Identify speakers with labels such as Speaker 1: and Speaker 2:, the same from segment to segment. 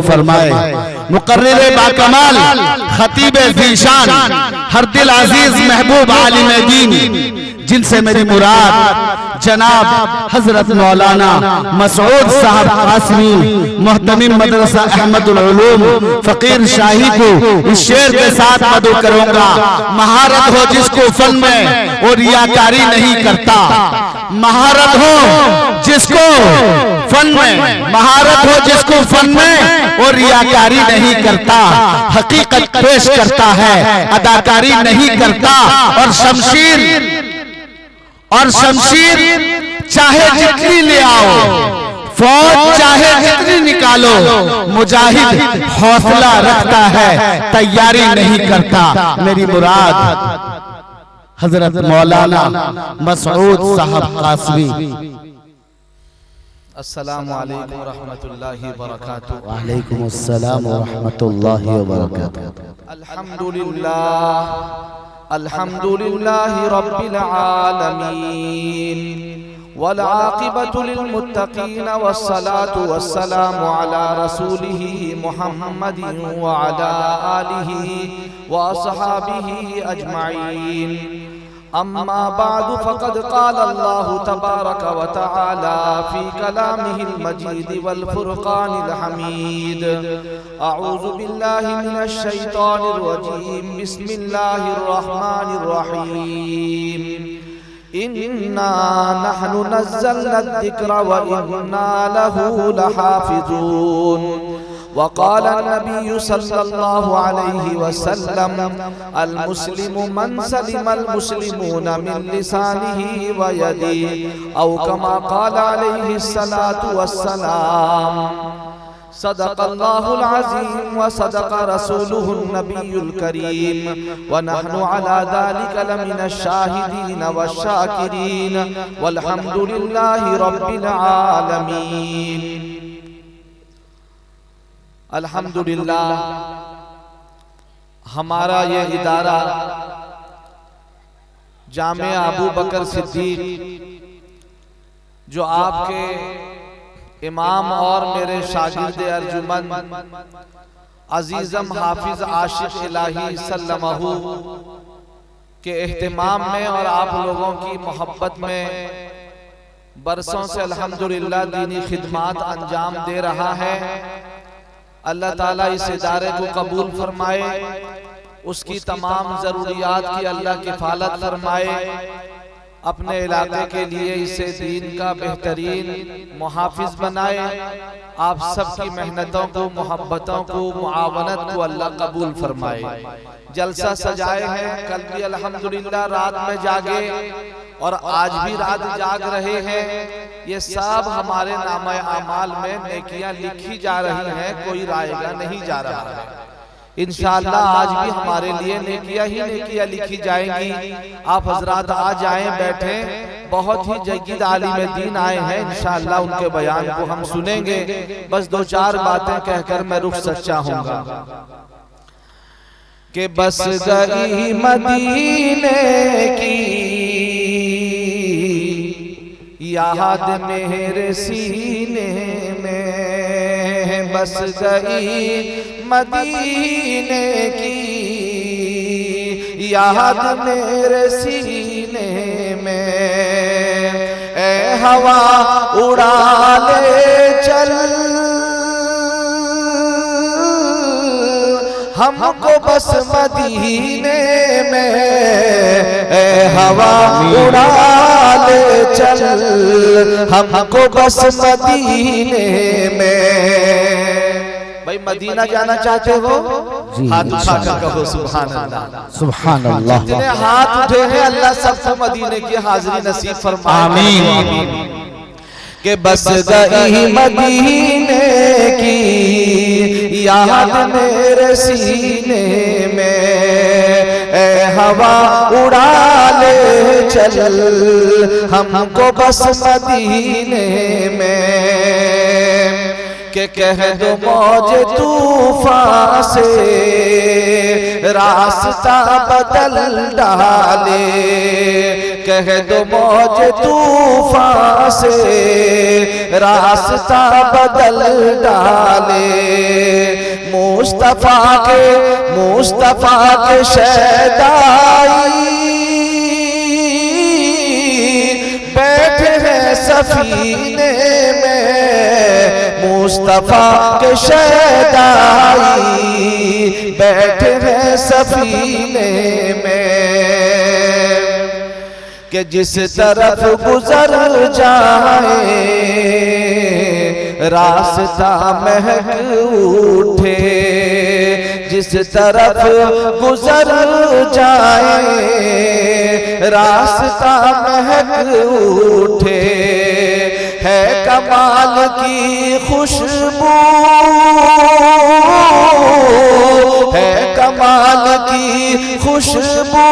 Speaker 1: फरमाए। मुकर्रिर बाकमाल खतीब ज़ीशान हर दिल अजीज महबूब आलिम दीन, जिनसे मेरी मुराद जनाब हजरत मौलाना मसऊद साहब कासमी मुहतमिम मदरसा अहमदुल उलूम फकीर शाही को इस शेर के साथ मदू करूंगा। महारत हो जिसको फन में और रियाकारी नहीं करता, महारत हो जिसको फन में, महारत हो जिसको फन में और रियाकारी नहीं करता, हकीकत पेश करता है अदाकारी नहीं करता। और शमशीर चाहे जितनी ले आओ, फौज चाहे जितनी निकालो, मुजाहिद हौसला रखता है तैयारी नहीं करता। मेरी मुराद हजरत मौलाना मसऊद साहब कासमी।
Speaker 2: अस्सलामु अलैकुम रहमतुल्लाहि व बरकातुहू।
Speaker 1: वालेकुम अस्सलाम व रहमतुल्लाहि व बरकातुहू।
Speaker 2: अल्हम्दुलिल्लाहि रब्बिल आलमीन वल आक़िबतु लिल मुत्तक़ीन वस्सलातु वस्सलामु अला रसूलिही मुहम्मदिन व अला आलिही व अस्हाबिही अजमाइन। अम्मा बादु फ़क़द क़ाल अल्लाहु तबारक व तआला फ़ी कलामिहिल मजीद वल फ़ुरक़ानिल हमीद। अऊज़ु बिल्लाहि मिनश शैतानिर रजीम। बिस्मिल्लाहिर रहमानिर रहीम। इन्ना नहनु नज़्ज़लना ज़िक्र व इन्ना लहू लहाफ़िज़ून। वक़ाल नबी सल्लल्लाहु अलैहि वसल्लम अल मुस्लिमु मन सलिमल मुस्लिमून मिन लिसानिही व यदिही औ कमा क़ाल अलैहि सलातु वस्सलाम। सदक़ल्लाहुल अज़ीम व सदक़ रसूलुहुन नबियुल करीम व नहनु अला ज़ालिका लमिनश शाहिदीन वश्शाकिरीन वल्हम्दुलिल्लाहि रब्बिल आलमीन। अल्हम्दुलिल्लाह, हमारा ये इदारा जामिया अबू बकर सिद्दीक, जो आपके इमाम और मेरे शागिर्द अर्जुमंद अजीज़म हाफिज आशिक इलाही सल्लमहू के एहतिमाम में और आप लोगों की मोहब्बत में बरसों से अल्हम्दुलिल्लाह दीनी खिदमात अंजाम दे रहा है। अल्लाह ताला इस इदारे को कबूल फरमाए, उसकी तमाम ज़रूरियात की अल्लाह किफ़ालत फरमाए, अपने इलाके के लिए इसे दीन का बेहतरीन मुहाफिज बनाए। आप सबकी मेहनतों को, मोहब्बतों को, मुआवनत को अल्लाह कबूल फरमाए। जलसा सजाए हैं, कल भी अल्हम्दुलिल्लाह रात में जागे और आज भी रात जाग रहे हैं। ये सब हमारे नामे आमाल में नेकियां लिखी जा रही हैं, कोई रायगा नहीं जा रहा है। इंशाअल्लाह आज भी हमारे लिए नेकियां ही नेकियां लिखी जाएंगी। आप हजरात आ जाएं, बैठें। बहुत ही जय्यद आलिम दीन आए हैं, इंशाअल्लाह उनके बयान को हम सुनेंगे। बस दो चार बातें कहकर मैं रुख सच्चा हूँगा कि बस गई मदीने की याद मेरे सीने में, बस गई मदीने की याद मेरे सीने में। ए हवा उड़ा ले चल हमको बस मदीने में, ए हवा उड़ा ले चल हमको बस मदीने में। भाई मदीना जाना चाहते हो? हाथ उठाकर कहो सुभान अल्लाह।
Speaker 1: सुभान अल्लाह।
Speaker 2: जितने हाथ उठे हैं अल्लाह सबको मदीने की हाजिरी नसीब फरमाए।
Speaker 1: आमीन।
Speaker 2: कि बस गई मदीने की याद मेरे सीने में, ए हवा उड़ा ले चल हमको बस मदीने में। के कह दो मौज तूफान से रास्ता बदल डाले, कह दो मौज तूफान से रास्ता बदल डाले। मुस्तफा के शहदाई बैठे हैं सफीने में, मुस्तफा के शहदाई बैठे हैं सफीने में, कि जिस तरफ गुजर जाए रास्ता महक उठे, जिस तरफ गुजर जाए रास्ता महक उठे, है कमाल की खुशबू, है कमाल की खुशबू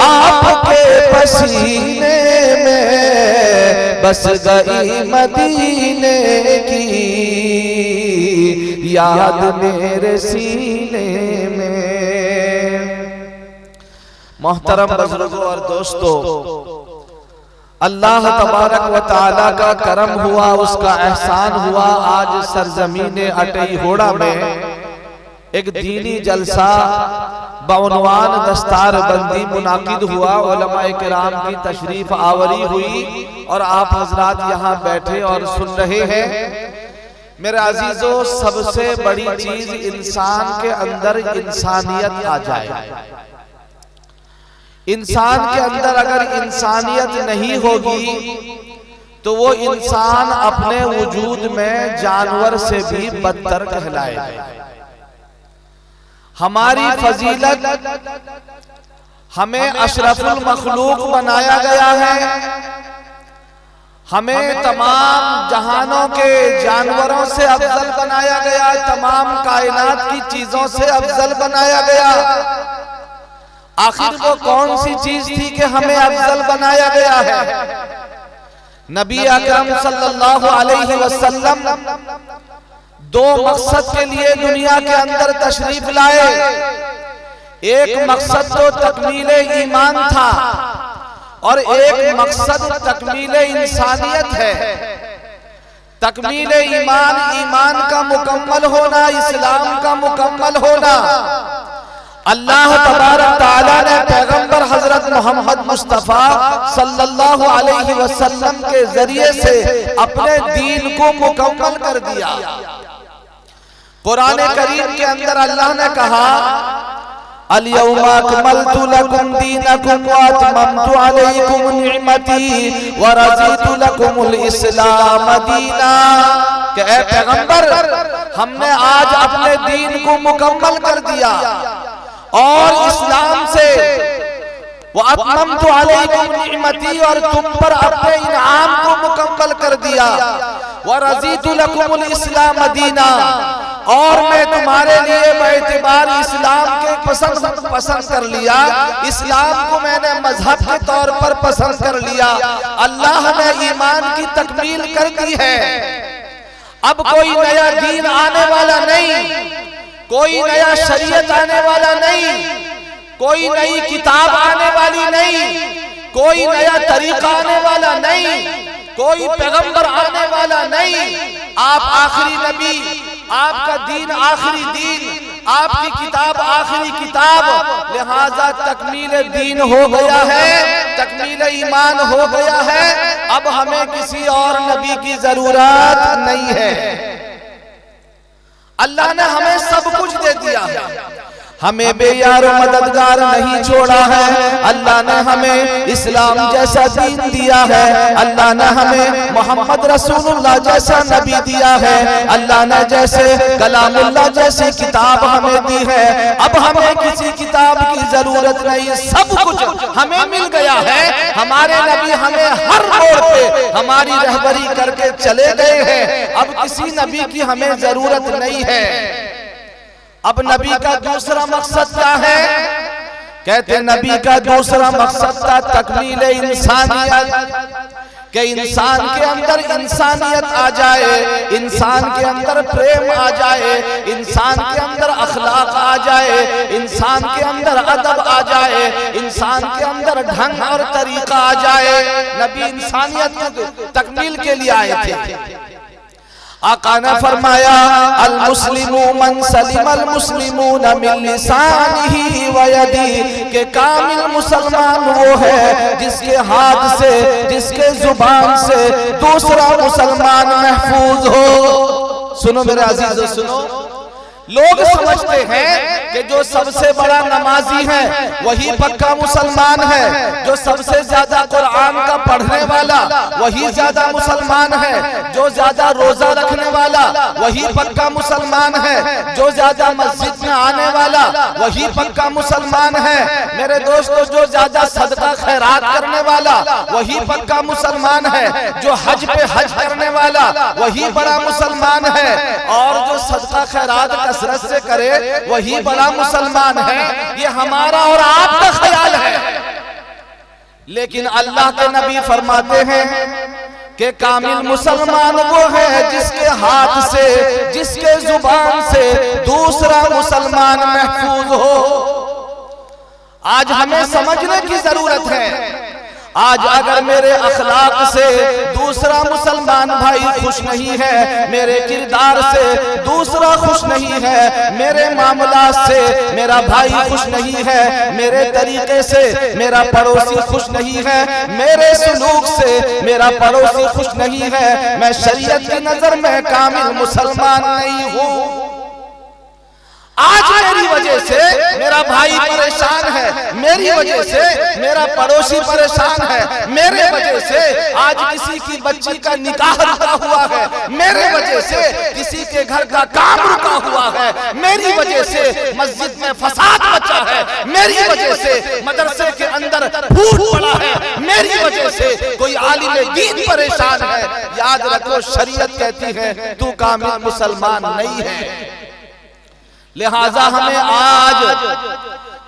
Speaker 2: आपके पसीने में बस गई मदीने की याद मेरे सीने में। मोहतरम बुजुर्गों और दोस्तों, अल्लाह तबारक व तआला का करम हुआ, उसका एहसान हुआ। आज सरजमीन अटई होड़ा में एक दीनी जलसा बउनवान दस्तार बंदी मुनाकिद हुआ। उलमाए किराम की तशरीफ आवरी हुई और आप हजरात यहाँ बैठे और सुन रहे हैं। मेरे अजीजों, सबसे बड़ी चीज इंसान के अंदर इंसानियत आ जाए। इंसान के अंदर अगर इंसानियत नहीं होगी तो वो इंसान अपने वजूद में जानवर से भी बदतर कहलाएगा। हमारी फजीलत, हमें अशरफुल मखलूक बनाया गया है, हमें तमाम जहानों के जानवरों से अफजल बनाया गया, तमाम कायनात की चीजों से अफजल बनाया गया। आखिर वो कौन सी चीज थी कि हमें अफजल बनाया गया है? नबी अकरम सल्लल्लाहु अलैहि वसल्लम दो मकसद के लिए दुनिया के अंदर तशरीफ लाए। एक मकसद तो तकमील ईमान था और एक मकसद तकमील इंसानियत है। तकमील ईमान, ईमान का मुकम्मल होना, इस्लाम का मुकम्मल होना। अल्लाह तबारक तआला ने पैगंबर हजरत मोहम्मद मुस्तफा सल्लल्लाहु अलैहि वसल्लम के जरिए से अपने दीन को मुकम्मल कर दिया। कुरान करीम के अंदर अल्लाह ने कहा, अल-यौमा अकमलतु लकुम दीनकुम व अतममतु अलैकुम निअमती व रज़ीतु लकुमुल इस्लाम दीना। कि ऐ पैगंबर, हमने आज अपने दीन को मुकम्मल कर दिया और इस्लाम से वो अतममतु अलैकुम निअमती, और तुम पर अपने इनाम को मुकम्मल कर दिया। व रज़ीतु लकुमुल इस्लाम दीना, और मैं तुम्हारे लिए बेइतिबार इस्लाम के पसंद कर लिया। इस्लाम को मैंने मजहब के तौर पर पसंद कर लिया। अल्लाह ने ईमान की तकमील कर दी है। अब कोई नया दीन आने वाला नहीं, कोई नया शरीयत आने वाला नहीं, कोई नई किताब आने वाली नहीं, कोई नया तरीका आने वाला नहीं, कोई पैगंबर आने वाला नहीं। आप आखिरी नबी, आपका दीन आखिरी दीन, आपकी किताब आखिरी किताब, लिहाजा तकमील दीन हो गया है, तकमील ईमान हो गया है। अब हमें किसी और नबी की जरूरत नहीं है। अल्लाह ने हमें सब कुछ दे दिया है, हमें बेयार मददगार नहीं छोड़ा है। अल्लाह ने हमें इस्लाम जैसा दीन दिया है, अल्लाह ने हमें मोहम्मद रसूलुल्लाह जैसा नबी दिया है, अल्लाह ने जैसे कलामुल्लाह जैसी किताब हमें दी है। अब हमें किसी किताब की जरूरत नहीं, सब कुछ हमें मिल गया है। हमारे नबी हमें हर मोड़ पे हमारी रहबरी करके चले गए हैं। अब किसी नबी की हमें जरूरत नहीं है। अब नबी का दूसरा मकसद क्या है? कहते नबी का दूसरा मकसद था तकमील इंसानियत, कि इंसान के अंदर इंसानियत आ जाए, इंसान के अंदर प्रेम आ जाए, इंसान के अंदर अखलाक आ जाए, इंसान के अंदर अदब आ जाए, इंसान के अंदर ढंग और तरीका आ जाए। नबी इंसानियत की तकमील के लिए आए थे। आका ने फरमाया अल मुस्लिमु मन सलिमल मुस्लिमून मिन लिसानिही व यदी, के कामिल मुसलमान वो है जिसके हाथ से, जिसके जुबान से दूसरा मुसलमान महफूज हो। सुनो मेरे अजीजों, सुनो, लोग समझते हैं कि जो सबसे बड़ा नमाजी है वही पक्का मुसलमान है, जो सबसे ज्यादा कुरान का पढ़ने वाला वही ज्यादा मुसलमान है, जो ज्यादा रोजा रखने वाला वही पक्का मुसलमान है, जो ज्यादा मस्जिद में आने वाला वही पक्का मुसलमान है। मेरे दोस्तों, जो ज्यादा सदका खैरात करने वाला वही पक्का मुसलमान है, जो हज पे हज करने वाला वही बड़ा मुसलमान है, और जो सदका खैरात कसरत से करे वही बड़ा मुसलमान है। ये हमारा और आपका ख्याल है, लेकिन अल्लाह के नबी फरमाते हैं कि कामिल मुसलमान वो है जिसके हाथ से, जिसके जुबान से दूसरा मुसलमान महफूज हो। आज हमें समझने की जरूरत है, आज अगर मेरे अखलाक से दूसरा मुसलमान भाई खुश नहीं है, मेरे किरदार से दूसरा खुश नहीं है, मेरे मामलात से मेरा भाई खुश नहीं है, मेरे तरीके से मेरा पड़ोसी खुश नहीं है, मेरे सुलूक से मेरा पड़ोसी खुश नहीं है, मैं शरीयत की नजर में कामिल मुसलमान नहीं हूँ। आज मेरी वजह से मेरा भाई परेशान है, मेरी वजह से मेरा पड़ोसी परेशान है, मेरे वजह से आज किसी की बच्ची का निकाह रुका हुआ है, मेरे वजह से किसी के घर का काम रुका हुआ है, मेरी वजह से मस्जिद में फसाद मचा है, मेरी वजह से मदरसे के अंदर फूट पड़ा है, मेरी वजह से कोई आलिम दीन परेशान है। याद रखो, शरीयत कहती है तू कामिल मुसलमान नहीं है। लिहाजा हमें आज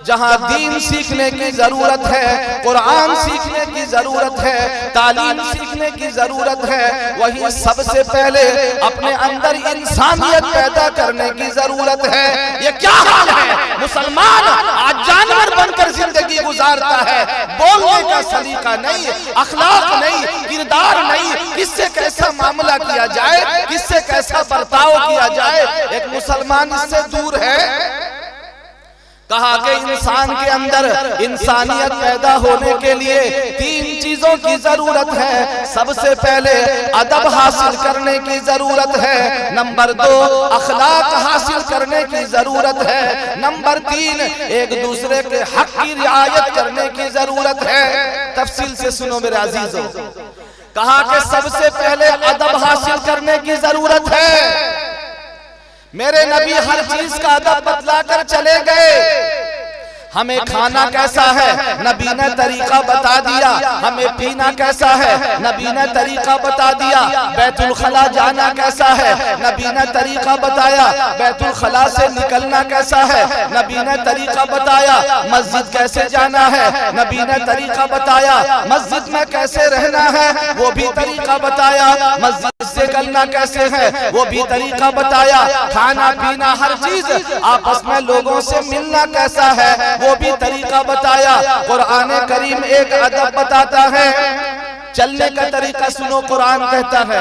Speaker 2: जहां दीन सीखने की जरूरत है, कुरान सीखने की जरूरत है, तालीम सीखने की जरूरत है, वही सबसे पहले अपने अंदर इंसानियत पैदा करने की जरूरत है। ये क्या हाल है, मुसलमान आज जानवर बनकर जिंदगी गुजारता है, बोलने का सलीका नहीं, अखलाक नहीं, किरदार नहीं, किससे कैसा मामला किया जाए, किससे कैसा बर्ताव किया जाए, एक मुसलमान इससे दूर है। कहा कि इंसान के अंदर इंसानियत पैदा होने के लिए 3 चीजों की जरूरत है। सबसे पहले अदब हासिल करने की जरूरत है, नंबर 2 अखलाक हासिल करने की जरूरत है, नंबर 3 एक दूसरे के हक की रियायत करने की जरूरत है। तफसील से सुनो मेरे अजीजों, कहा कि सबसे पहले अदब हासिल करने की जरूरत है। मेरे नबी हर चीज का अदब बतलाकर चले गए। हमें खाना कैसा है नबी ने तरीका बता दिया, हमें पीना कैसा है नबी ने तरीका बता दिया, बैतुल खला जाना कैसा है नबी ने तरीका बताया, बैतुल खला से निकलना कैसा है नबी ने तरीका बताया, मस्जिद कैसे जाना है नबी ने तरीका बताया, मस्जिद में कैसे रहना है वो भी तरीका बताया, मस्जिद से निकलना कैसे है वो भी तरीका बताया, खाना पीना हर चीज, आपस में लोगों से मिलना कैसा है वो भी तरीका बताया। कुरान करीम एक अदब बताता है, चलने का तरीका सुनो। कुरान कहता है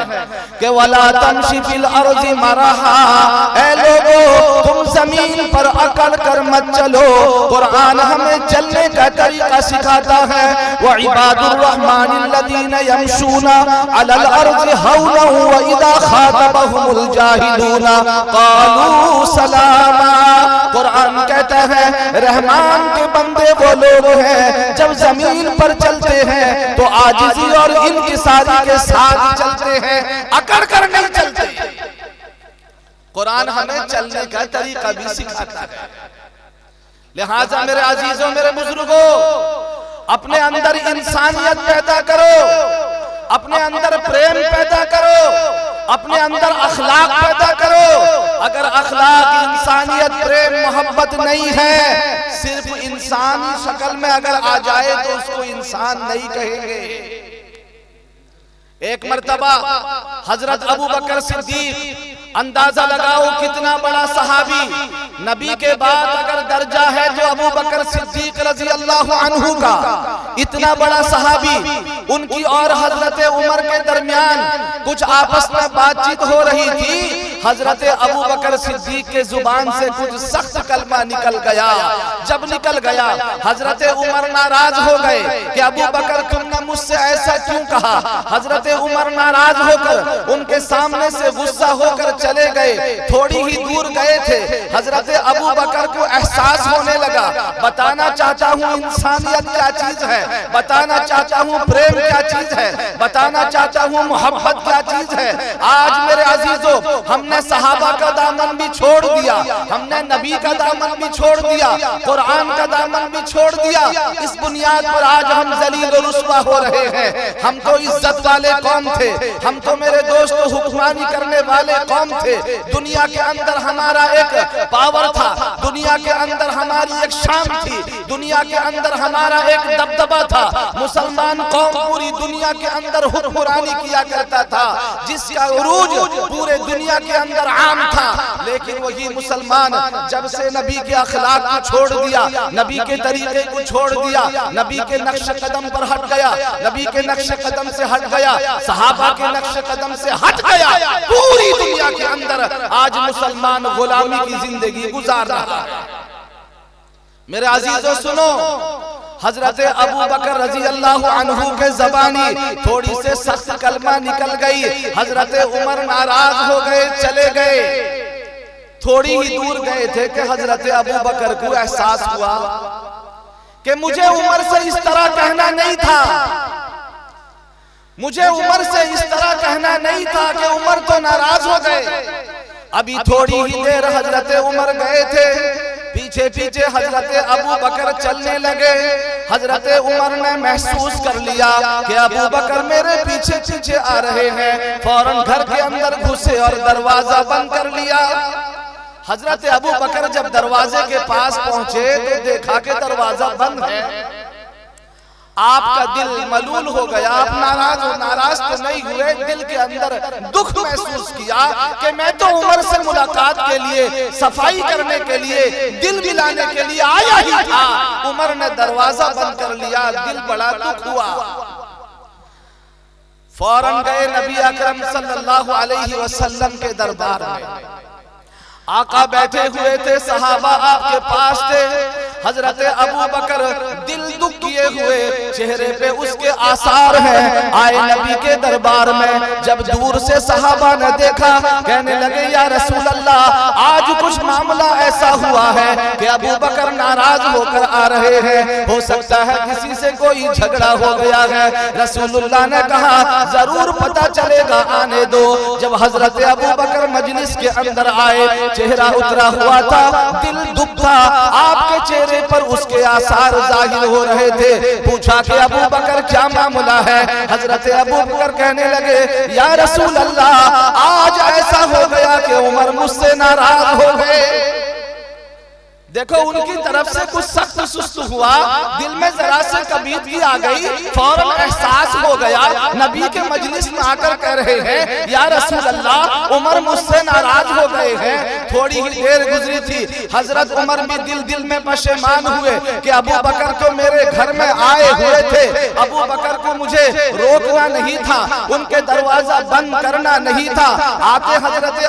Speaker 2: कि वला तमशी फिल अर्ज़ि मरहा, ऐ लोगों तुम जमीन पर अकड़ कर मत चलो। कुरान हमें चलने का तरीका सिखाता है। व इबादुर रहमानिल्लज़ीना यमशूना अलल अर्ज़ि हौना व इज़ा खातबहुमुल जाहिलूना क़ालू सलामा। कुरान कहता है रहमान के बंदे वो लोग हैं जब जमीन पर चलते हैं तो आजिज़ी और इनकिसारी के साथ चलते हैं, अकड़ कर नहीं चलते। कुरान हमें चलने का तरीका भी सिखाता है। लिहाजा मेरे अजीजों, मेरे बुजुर्गों, अपने अंदर इंसानियत पैदा करो, अपने अंदर प्रेम पैदा करो, अपने अंदर अखलाक पैदा करो। अगर अखलाक, इंसानियत, प्रेम, मोहब्बत नहीं है, सिर्फ इंसानी शक्ल में अगर आ जाए तो उसको इंसान नहीं कहेंगे। एक मर्तबा हजरत अबू बकर सिद्दीक, अंदाजा लगाओ कितना बड़ा सहाबी, नबी के बाद अगर दर्जा है जो अबू बकर सिद्दीक रजी अल्लाह अन्हु का, इतना बड़ा सहाबी, उनकी और हजरत उमर के दरमियान कुछ आपस में बातचीत हो रही थी। हजरत अबू बकर सिद्दीक के जुबान से कुछ सख्त कलमा निकल गया। जब निकल गया हजरत उमर नाराज हो गए कि अबू बकर तुमने मुझसे ऐसा क्यों कहा। हजरत उमर नाराज होकर उनके सामने से गुस्सा होकर चले गए। थोड़ी ही दूर गए थे, हजरत अबू बकर को एहसास होने लगा, बताना चाहता हूँ इंसानियत क्या चीज है, बताना चाहता हूँ प्रेम क्या चीज है, बताना चाहता हूँ मोहब्बत क्या चीज है। आज मेरे अजीजों, हमने सहाबा का दामन भी छोड़ दिया, हमने नबी का दामन भी छोड़ दिया, कुरान का दामन भी छोड़ दिया। इस बुनियाद पर आज हम जलील और रुस्वा हो रहे हैं। हम तो इज्जत वाले कौम थे, हम तो मेरे दोस्त हुक्मरानी करने वाले कौम थे। दुनिया के अंदर हमारा एक पावर था, दुनिया के अंदर हमारी एक शान थी, दुनिया के अंदर हमारा एक दबदबा था। मुसलमान कौम पूरी दुनिया के अंदर हुक्मरानी किया करता था, जिसका उरूज पूरे दुनिया के अंदर आम था। लेकिन वही मुसलमान जब से नबी के अखलाक को छोड़ दिया, नबी के तरीके को छोड़ दिया, नबी के नक्श कदम पर हट गया, नबी के नक्श कदम से हट गया, सहाबा के नक्श कदम से हट गया, पूरी दुनिया के अंदर आज मुसलमान गुलामी की जिंदगी गुजार रहा है। मेरे अजीजों सुनो, हजरत अबू बकर रजी अल्लाह अन्हु के ज़बानी थोड़ी से सख्त कलमा निकल गई। हजरत उमर नाराज हो गए, चले गए। थोड़ी ही दूर गए थे कि हजरत अबू बकर को एहसास हुआ कि मुझे उमर से इस तरह कहना नहीं था, मुझे उमर से इस तरह कहना नहीं था कि उमर तो नाराज हो गए। अभी थोड़ी ही देर हजरत उमर गए थे, पीछे पीछे हजरत अबू बकर चलने लगे। हजरत उमर ने महसूस कर लिया कि अबू बकर मेरे पीछे पीछे आ रहे हैं। फौरन घर के अंदर घुसे और दरवाजा बंद कर लिया। हजरत अबू बकर जब दरवाजे के पास पहुंचे तो देखा कि दरवाजा बंद है। आपका दिल मलूल हो गया, आप नाराज तो नहीं हुए, दिल के अंदर दुख महसूस किया कि मैं तो उमर से मुलाकात के लिए, सफाई करने के लिए, दिल मिलाने के लिए आया ही था। उमर ने दरवाजा बंद कर लिया, दिल बड़ा दुख हुआ। फौरन गए नबी अकरम सल्लल्लाहु अलैहि वसल्लम के दरबार में। आका बैठे हुए थे, सहाबा आपके पास थे। हजरत अबू बकर दिल दुख किए हुए, चेहरे पे उसके आसार हैं। आए नबी के दरबार में, जब दूर से सहाबा ने देखा, कहने लगे या रसूल अल्लाह, आज कुछ मामला ऐसा हुआ है कि अबू बकर नाराज होकर आ रहे हैं, हो सकता है किसी से कोई झगड़ा हो गया है। रसूलुल्लाह ने कहा जरूर पता चलेगा, आने दो। जब हजरत अबू बकर मजलिस के अंदर आए, चेहरा उतरा हुआ था, दिल दुख था, आपके चेहरे पर उसके आसार जाहिर हो रहे थे। पूछा कि अबू बकर क्या मामला है। हजरत अबू बकर कहने लगे या रसूल अल्लाह, आज ऐसा हो गया कि उमर मुझसे नाराज हो गए। देखो उनकी तरफ से कुछ सख्त सुस्त हुआ, दिल में जरा से कबीलगी आ गई, फौरन एहसास हो गया। नबी के मजलिस में आकर कह रहे हैं या रसूल अल्लाह, उमर मुझसे नाराज हो गए हैं। थोड़ी ही देर गुजरी थी, हजरत उमर भी दिल में पशेमान हुए कि अबू बकर तो मेरे घर में आए हुए थे, अबू बकर को मुझे रोकना नहीं था, उनके दरवाजा बंद करना नहीं था। आते हजरत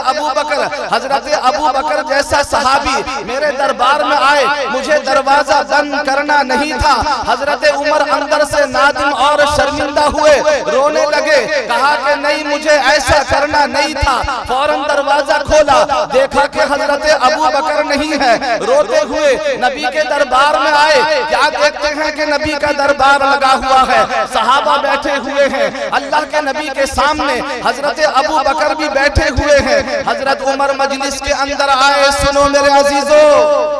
Speaker 2: अबू बकर जैसा सहाबी मेरे दरबार में आए, मुझे दरवाजा बंद करना नहीं था। हजरत उमर अंदर से नादिम और शर्मिंदा हुए, रोने लगे। कहा कि नहीं, मुझे ऐसा करना नहीं था। फौरन दरवाजा खोला, देखा कि हजरत अबू बकर नहीं है। रोते हुए नबी के दरबार में आए, क्या देखते हैं कि नबी का दरबार लगा हुआ है, सहाबा बैठे हुए हैं, अल्लाह के नबी के सामने हजरत अबू बकर भी बैठे हुए हैं। हजरत उमर मजलिस के अंदर आए। सुनो मेरे अजीजों,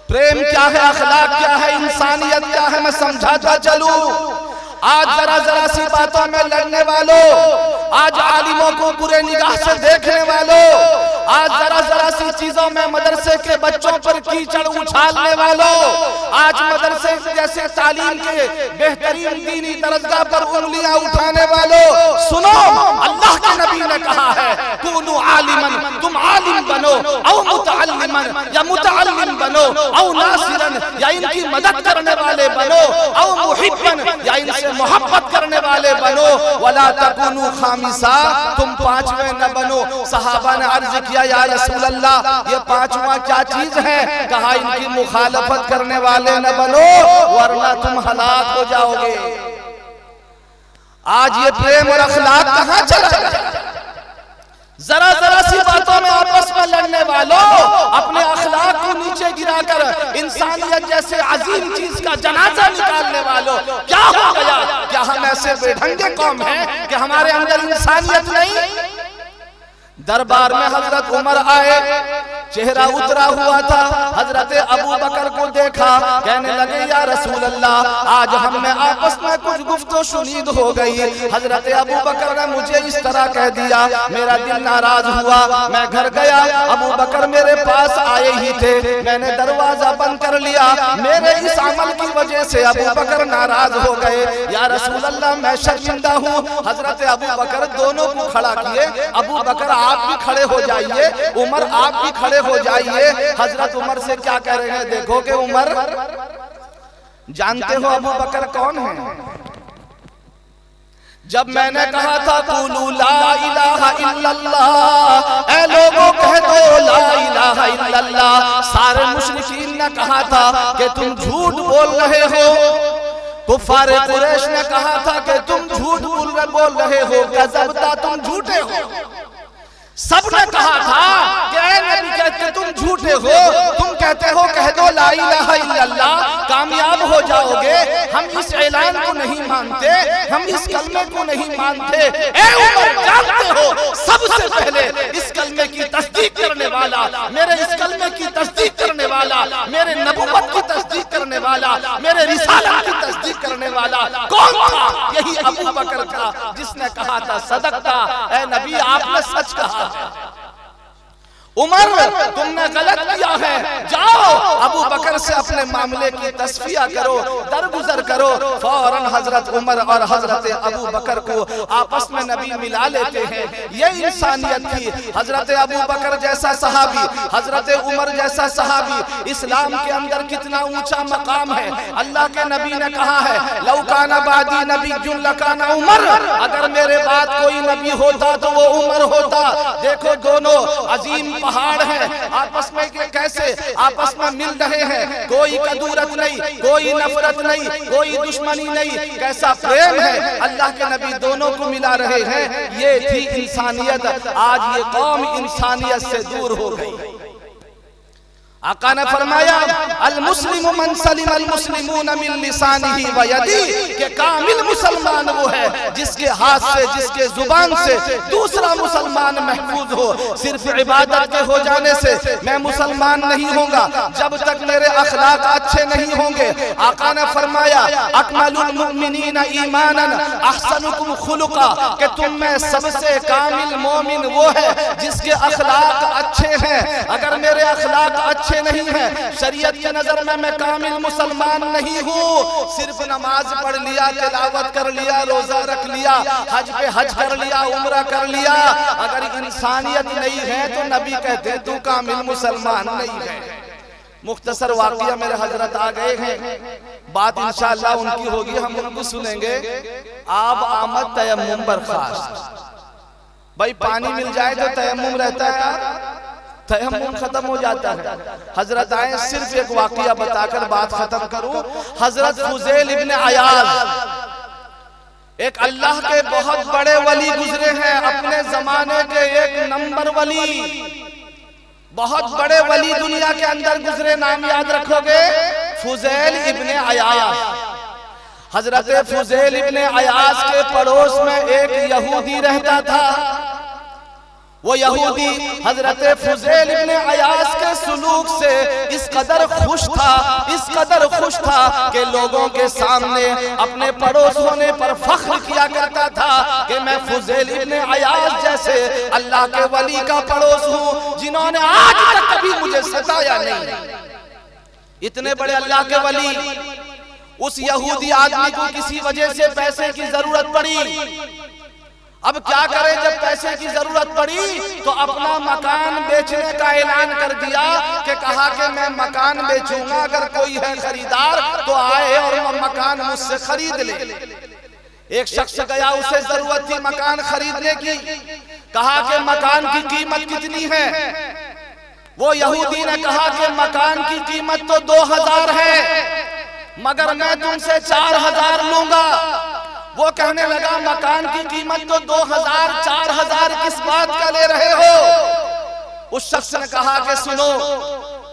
Speaker 2: प्रेम क्या है, अखलाक क्या है, इंसानियत क्या है, मैं समझाता चलूं। आज जरा सी बातों में लड़ने वालों, आज आलिमों को बुरे निगाह से देखने वालों, आज जरा सी चीजों में मदरसे के बच्चों पर कीचड़ उछालने वालों, आज मदरसे जैसे तालीम के बेहतरीन दीनी दरजगा पर उंगलियां उठाने वालों, सुनो, अल्लाह के नबी ने कहा है कुनु आलिमन, तुम आलिम बनो, औ मुतअल्लिमन या मुतअल्लिम बनो। बनो, औ नासिरन या इनकी मदद करने वाले बनो, औ मुहिब्बन या इनसे मोहब्बत करने वाले बनो, वला तकुनु खामिसा, तुम पांचवें न बनो। सहाबा ने अर्ज किया या रसूल अल्लाह ये पांचवा क्या चीज है? कहा इनकी मुखालफत करने वाले न बनो वरना तुम हलाक हो जाओगे। आज ये प्रेम और अखलाक कहां चला गया? जरा जरा सी बातों में आपस में लड़ने वालों, अपने अखलाक को नीचे गिराकर इंसानियत जैसे अजीम चीज का जनाजा निकालने वालों, क्या हो गया? क्या हम ऐसे बेढंगे कौम हैं कि हमारे अंदर इंसानियत नहीं? दरबार में हजरत उमर आए, चेहरा उतरा हुआ था। हजरत अबू बकर को देखा, कहने लगे या रसूल अल्लाह आज हम में आपस में कुछ गुफ्तो शुनीद हो गई। हजरत अबू बकर ने मुझे इस तरह कह दिया, मेरा दिल नाराज हुआ। मैं घर गया, अबू बकर मेरे पास आए ही थे, मैंने दरवाजा बंद कर लिया। मेरे इस अमल की वजह से अबू बकर नाराज हो गए। या रसूल अल्लाह मैं शर्मिंदा हूँ। हजरत अबू बकर दोनों को खड़ा किए, अबू बकर आप भी खड़े हो जाइए, उमर आप भी खड़े हो जाइए। हजरत उमर से क्या कह रहे हैं देखो कि उमर जानते हो अबू बकर कौन है? जब मैंने कहा था कुलू ला इलाहा इल्लल्लाह, ऐ लोगों कह दो ला इलाहा इल्लल्लाह, सारे मुशरिकीन ने कहा था कि तुम झूठ बोल रहे हो। कुफारे कुरैश ने कहा था कि तुम झूठ बोल रहे हो, गज़बता तुम झूठे हो। सबने कहा था कि ऐ नबी कहते तुम झूठे हो, तुम कहते हो कह दो ला इलाहा इल्लल्लाह, कामयाब हो जाओगे। हम इस ऐलान को नहीं मानते, हम इस कलमे को नहीं मानते। ऐ उमर जानते हो सबसे पहले इस कलमे की तस्दीक करने वाला, मेरे इस कलमे की तस्दीक करने वाला, मेरे नबुव्वत की तस्दीक करने वाला, मेरे रिसालत की तस्दीक करने वाला कौन था? यही अबू बकर था, जिसने कहा था सदकता, ऐ नबी आपने सच कहा। उमर तुमने गलत किया है, जाओ अबू बकर से अपने मामले की तस्फिया करो, दरगुजर करो। फौरन हजरत उमर और हजरत अबू बकर को आपस में नबी मिला लेते हैं। ये इंसानियत थी। हजरत अबू बकर जैसा सहाबी, हजरत उमर जैसा सहाबी, इस्लाम के अंदर कितना ऊंचा मकाम है। अल्लाह के नबी ने कहा है लौकाना बादी नबी लकाना उमर, अगर मेरे बाद कोई नबी होता तो वो उमर होता। देखो दोनों अजीम पहाड़ हैं, आपस में कैसे आपस में मिल रहे हैं, कोई कदूरत नहीं, कोई नफरत नहीं, कोई दुश्मनी नहीं, कैसा प्रेम है। अल्लाह के नबी दोनों को मिला रहे हैं। ये थी इंसानियत। आज ये कौम इंसानियत से दूर हो गई। आका ने फरमाया अल मुस्लिमु मन सलिम अल मुस्लिमून मिन लिसानिही व यदी, के कामिल मुसलमान वो है जिसके हाथ से, जिसके जुबान से दूसरा मुसलमान महफूज हो। सिर्फ इबादत के हो जाने से मैं मुसलमान नहीं होगा जब तक मेरे अखलाक अच्छे नहीं होंगे। आका ने फरमाया अकमलुल मुमिनीन ईमानन अहसनुकुम खुलुका, के तुम में सबसे कामिल मोमिन वो है जिसके अखलाक अच्छे हैं। अगर मेरे अखलाक अच्छे नहीं है, शरीयत की नजर में मैं कामिल मुसलमान नहीं हूँ। सिर्फ नमाज पढ़ लिया, तिलावत कर लिया, रोजा रख लिया, हज पे हज कर लिया, उम्रा कर लिया, अगर इंसानियत नहीं है तो नबी कहते तू कामिल मुसलमान नहीं है। मुख्तसर वाक़िया मेरे हजरत आ गए हैं, बात इंशाअल्लाह उनकी होगी, हम उनको सुनेंगे। आब आमद तयम्मुम बर्खास्त, भाई पानी मिल जाए तो तयम्मुम रहता है, तयम्मुम खत्म हो जाता है। हजरत आए, सिर्फ एक वाकया बताकर बात खत्म करूं। हजरत फुज़ैल इब्ने अयाज़ एक अल्लाह के बहुत बड़े वली गुजरे हैं, अपने जमाने के एक नंबर वली, बहुत बड़े वली दुनिया के अंदर गुजरे। नाम याद रखोगे, फुज़ैल इब्ने अयाज़। हजरत फुज़ैल इब्ने अयाज़ के पड़ोस में एक यहूदी रहता था। वो यहूदी हजरत फुज़ैल इब्ने अयाज़ के सुलूक से इस कदर खुश था, इस कदर खुश था कि लोगों के सामने अपने पड़ोस होने पर फख्र किया करता था कि मैं फुज़ैल इब्ने अयाज़ जैसे अल्लाह के वली का पड़ोस हूँ जिन्होंने आज तक कभी मुझे सताया नहीं। इतने बड़े अल्लाह के वली, उस यहूदी आदमी को किसी वजह से पैसे की जरूरत पड़ी। अब क्या करें, जब पैसे की जरूरत पड़ी तो अपना मकान बेचने का ऐलान कर दिया कि कहा कि मैं मकान बेचूंगा, अगर कोई है खरीदार तो आए और मकान मुझसे खरीद ले। एक शख्स गया, उसे जरूरत थी मकान खरीदने की, कहा कि मकान की कीमत कितनी है? वो यहूदी ने कहा कि मकान की कीमत तो 2000 है, मगर मैं तुमसे 4000 लूंगा। वो कहने लगा मकान की कीमत तो 2000, 4000 किस बात का ले रहे हो? उस शख्स ने कहा कि सुनो,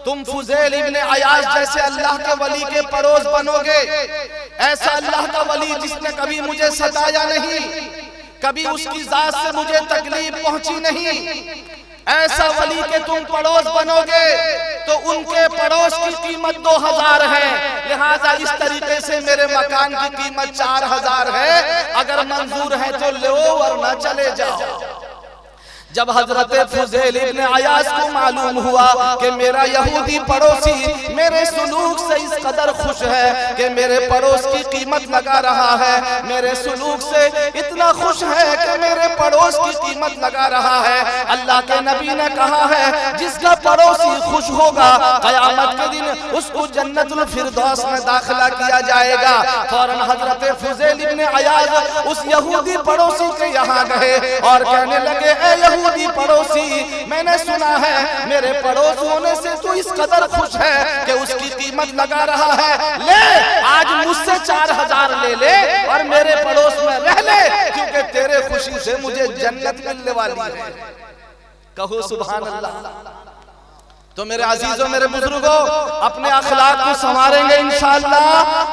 Speaker 2: तुम फुज़ैल इब्ने अयाज जैसे अल्लाह के वली के पड़ोस बनोगे, ऐसा अल्लाह का वली जिसने कभी मुझे सताया नहीं, कभी उसकी जात से मुझे तकलीफ पहुंची नहीं, ऐसा वली के तुम पड़ोस बनोगे तो उनके पड़ोस की कीमत 2000 है, लिहाजा इस तरीके से मेरे मकान की कीमत 4000 है, अगर मंजूर है तो लो वरना चले जाओ। जब हजरत फुज़ैल इब्ने अयाज को मालूम हुआ कि मेरा यहूदी पड़ोसी मेरे सुलूक से इस कदर खुश है कि मेरे पड़ोस की कीमत लगा रहा है, मेरे सुलूक से इतना खुश है कि मेरे पड़ोस की कीमत लगा रहा है, अल्लाह के नबी ने कहा है जिसका पड़ोसी खुश होगा क़यामत के दिन उसको जन्नतुल फिरदौस में दाखिला किया जाएगा। फौरन हजरत फुज़ैल इब्ने अयाज उस यहूदी पड़ोसी के यहाँ गए और कहने लगे, ए यहूदी पड़ोसी, मैंने सुना है मेरे पड़ोस होने से तू इस कदर खुश है कि उसकी कीमत लगा रहा है, ले आज मुझसे 4000 ले ले और मेरे पड़ोस में रह ले, क्योंकि तेरे खुशी से मुझे जन्नत मिलने वाली है। कहो सुभान अल्लाह। तो मेरे अजीजों, मेरे बुजुर्गों, अपने अखलाक को संवारेंगे इंशाअल्लाह,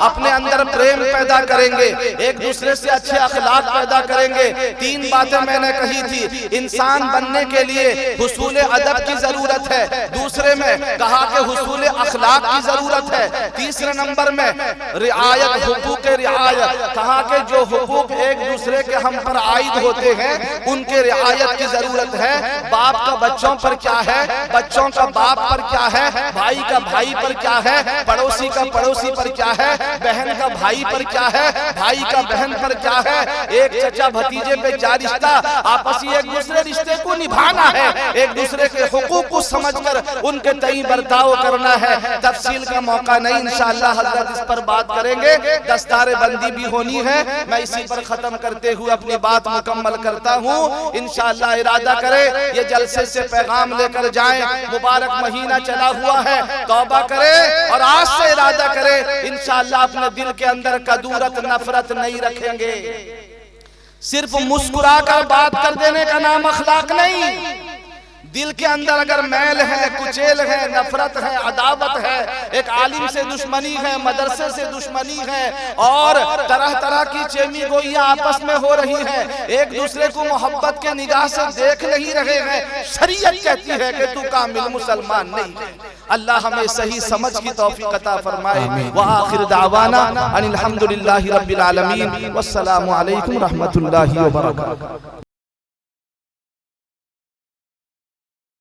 Speaker 2: अपने अंदर प्रेम पैदा करेंगे, एक दूसरे से अच्छे अखलाक पैदा करेंगे। 3 बातें मैंने कही थी, इंसान बनने के लिए हुसूल अदब की जरूरत है, दूसरे में कहा कि हुसूल अखलाक की जरूरत है, तीसरे नंबर में रिआयत हुकूक रिआयत, कहा कि जो हुकूक एक दूसरे के हम पर आयद होते हैं उनके रिआयत की जरूरत है। बाप का बच्चों पर क्या है, बच्चों का बाप पर क्या है, भाई का भाई पर क्या है, पड़ोसी का पड़ोसी पर क्या है, बहन का भाई पर क्या है, भाई का बहन पर क्या है, एक चचा भतीजे पे क्या रिश्ता, आपसी एक दूसरे रिश्ते को निभाना है, एक दूसरे के हुकूक को समझकर उनके तई बर्ताव करना है। तफसील का मौका नहीं, इंशाअल्लाह हजरत इस पर बात करेंगे, दस्तारे बंदी भी होनी है। मैं इसी पर खत्म करते हुए अपनी बात मुकम्मल करता हूँ। इंशाअल्लाह इरादा करे ये जलसे से पैगाम लेकर जाएं, मुबारक महीना चला हुआ है, तौबा करे और आज से इरादा करे इंशाअल्लाह अपने दिल के अंदर कदूरत नफरत नहीं रखेंगे। सिर्फ मुस्कुराकर बात कर देने का नाम अखलाक नहीं, दिल के अंदर अगर मैल है, कुचेल है, नफरत है, अदावत है, एक आलिम से दुश्मनी है, मदरसे से दुश्मनी है और तरह तरह की चेमी गोइयां आपस में हो रही है, एक दूसरे को मोहब्बत के निगाह से देख नहीं रहे हैं, शरीयत कहती है कि तू कामिल मुसलमान नहीं है। अल्लाह हमें सही समझ की तौफीक अता फरमाए। व आखिर दावाना अनिल हम्दुलिल्लाहि रब्बिल आलमीन। वस्सलामु अलैकुम रहमतुल्लाहि व बरकातहू।